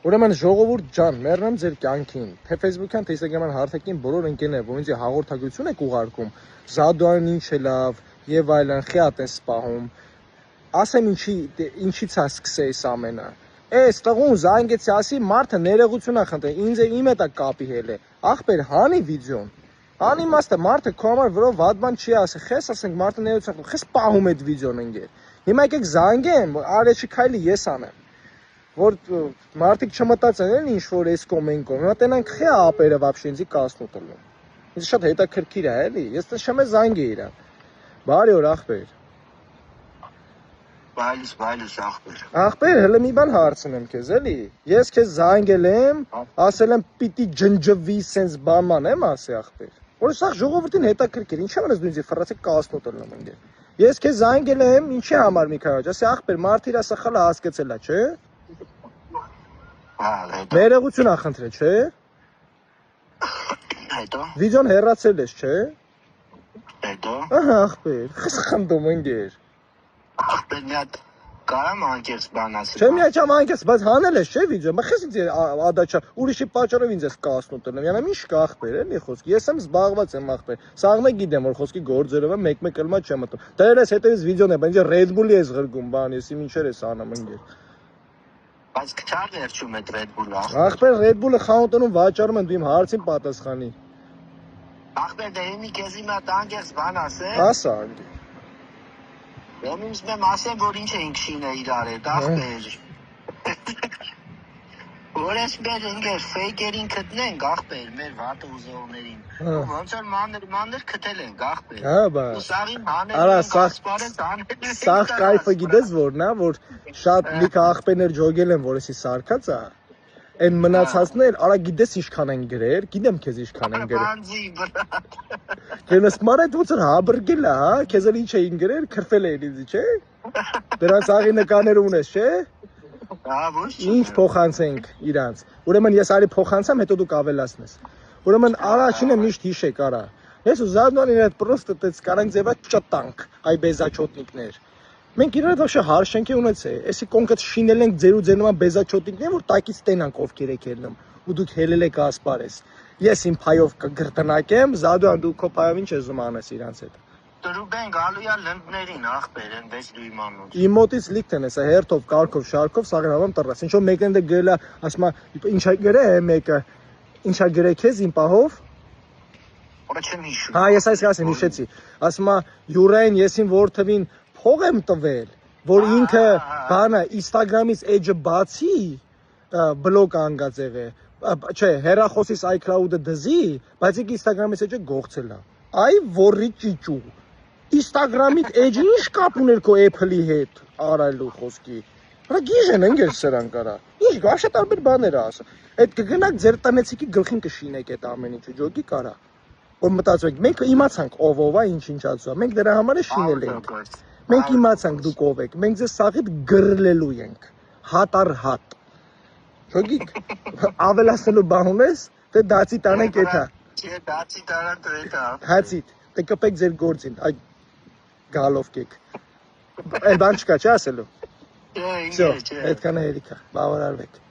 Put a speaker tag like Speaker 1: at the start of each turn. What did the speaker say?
Speaker 1: Ուրեմն ժողովուրդ ջան, մեռնեմ ձեր կյանքին, թե Facebook-յան, թե Instagram-յան հարթակին բոլոր ընկերներ, որ ինձ հաղորդագրություն եք ուղարկում, Զադոյանն ինչ է լավ եւ այլն, խիատ են սպահում, ասեմ ինչից է սկսե այս ամենը։ Այս տղուն զանգեցի, ասի մարդը ներողություն է խնդրել, ինձ իմ հետ է կապի հելը։ Ախպեր, հանի վիդեոն։ Անիմաստը մարդը քո համար որով վատ բան չի ասի, խես ասենք մարդը ներողություն, խես պահում այդ վիդեոն ընկեր։ Հիմա եկեք զանգեմ, արեջի քայլի ես անեմ։ Որ մարդիկ չմտածեն ինչ որ էս կոմենկոն, նա տենանք խե ապերը вообще ինձի կասնու տլում։ Ինձ շատ հետաքրքիր է, էլի, ես տշեմ է զանգե իրան։ Բարի օր ախպեր։
Speaker 2: Բայլուս ախպեր։
Speaker 1: Ախպեր, հələ մի բան հարցնեմ քեզ, էլի։ Ես քեզ զանգել եմ, ասել եմ պիտի ջնջվի sense բանման եմ ասի ախպեր։ Որ սա ժողովրդին հետաքրքիր, ինչի՞ ամենից դու ինձ ֆրացը կասնու տլում ընկեր։ Ես քեզ զանգել եմ, ինչի համար մի քանի, ասի ախպեր, մարդը իր սխալը հասկացել է, չէ՞։ Ներողություն ա խնդրել, չէ՞։
Speaker 2: Հետո։
Speaker 1: Վիդեոն հեռացել ես, չէ՞։
Speaker 2: Հետո։
Speaker 1: Ահա ախպեր, խս խնդում ընկեր։
Speaker 2: Ախպեր մի հատ կարամ անկեղծ բան ասել։
Speaker 1: Չէ՞ մի հատ անկեղծ, բայց հանել ես, չէ՞ վիդեո։ Մա խես ինձ ադաչա, ուրիշի պատճառով ինձ ես կասնու տնում։ Յանը ինչ կա ախպեր, էլի խոսք։ Ես եմ զբաղված եմ ախպեր։ Սաղն է գիտեմ, որ խոսքի գործերով եմ մեկ-մեկ ըլմա չեմ մտնում։ Դեռ ես հետևից վիդեոն է, բայց Red Bull-ի ես ղրգում, բան, ես ինչեր ես անում ընկեր։
Speaker 2: Բայց քչար վերջում այդ Red Bull-ը։
Speaker 1: Ախպեր Red Bull-ը խանութանում վաճառում են, դու իմ հարցին պատասխանի։
Speaker 2: Ախպեր դե մի քեզ իմ հատ անկեղծ բան ասել։
Speaker 1: Ասա ընկեր։
Speaker 2: Ոնց մեմ ասեմ, որ ինչ էինք շինել իրար հետ, ախպեր։ Որ ես մեր ընկեր ֆեյքերին գտնենք, ախպեր, մեր վատը ուզողներին։ Ոնց որ մանր քթել ենք, ախպեր։
Speaker 1: Հա, բա։
Speaker 2: Ու սաղին հանել
Speaker 1: Արա,
Speaker 2: ենք, ասպարեն տանել։
Speaker 1: Սաղ կայֆը գիտես որն է, որ շատ լիքը ախպերներ ջոգել են, որ էսի սարկած է։ Այն մնացածներ, արա գիտես ինչքան են գրեր, գիտեմ քեզ ինչքան են գրեր։
Speaker 2: Բանձի բրատ։
Speaker 1: Քենս մարդ ոնց որ հաբրգել է, հա, քեզ էլ ինչ էին գրեր, քրֆել էին ինձ, չէ՞։ Դրանց աղի նկաներ ունես, չէ՞։
Speaker 2: Հա, ոչ։
Speaker 1: Ինչ փոխանցենք իրանց։ Ուրեմն ես արի փոխանցամ, հետո դու կավելացնես։ Ուրեմն առաջինը միշտ հիշեք, արա։ Ես ու Զադնան իրար պրոստը տեց կարանք ձևա ճտանք, այ բեզաչոտնիկներ։ Մենք իրար դաշը հարշենք է ունեցե։ Էսի կոնկրետ շինել ենք ձեր ու ձեր նման բեզաչոտնիկներ, որ տակից տենանք ովքեր եք ելնում։ Ու դուք հելել եք ասպարես։ Ես իմ փայով կգրտնակեմ, Զադոյան դու քո փայով ինչ ես զմանես իրանց հետ։
Speaker 2: Տրուբեն գալույա լնդներին ախպեր են 6 դույմանոց։
Speaker 1: Իմ մոտից լիքտ են էսա հերթով, կարգով, շարքով, սաղրավամ տրած։ Ինչ որ մեկն դե գրելա, ասма, ինչա գրե է մեկը։ Ինչա գրե քեզ իմ պահով։
Speaker 2: Որը չեմ հիշում։
Speaker 1: Հա, ես այս ասեմ, հիշեցի։ Ասма, Յուրային եսին որթվին փող եմ տվել, որ ինքը բանը Instagram-ից edge-ը բացի բլոկ անգած եղե։ Չէ, հերախոսից iCloud-ը դզի, բայց ինքը Instagram-ից edge-ը գողցել է։ Այ որի ճիճու։ Instagram-ից edge-ը ինչ կապ ուներ քո Apple-ի հետ, արալու խոսքի։ Հա գիժեն ընկեր սրան կարա։ Ինչ գաշը տարբեր բաներ ասա։ Այդ կգնաք ձեր տնեցիկի գլխին կշինեք այդ ամեն ինչը, ջոգի կարա։ Որ մտածում եք, մենք իմացանք ով է, ինչ ածու։ Մենք դրա համար է շինել ենք։ Մենք իմացանք դուք ով եք։ Մենք ձեզ սաղիդ գրլելու ենք։ Հատ առ հատ։ Ջոգիկ, ավելացնելու բան ունես, թե դացի տանենք էթա։
Speaker 2: Չէ, դացի տարան դրետա։
Speaker 1: Հացիտ, դե կպեք ձեր գործին, այ գալով կեք։ Այդ բան չկա, չէ ասելու։
Speaker 2: Չէ,
Speaker 1: Այդքան է երիքա, բավարարվեք։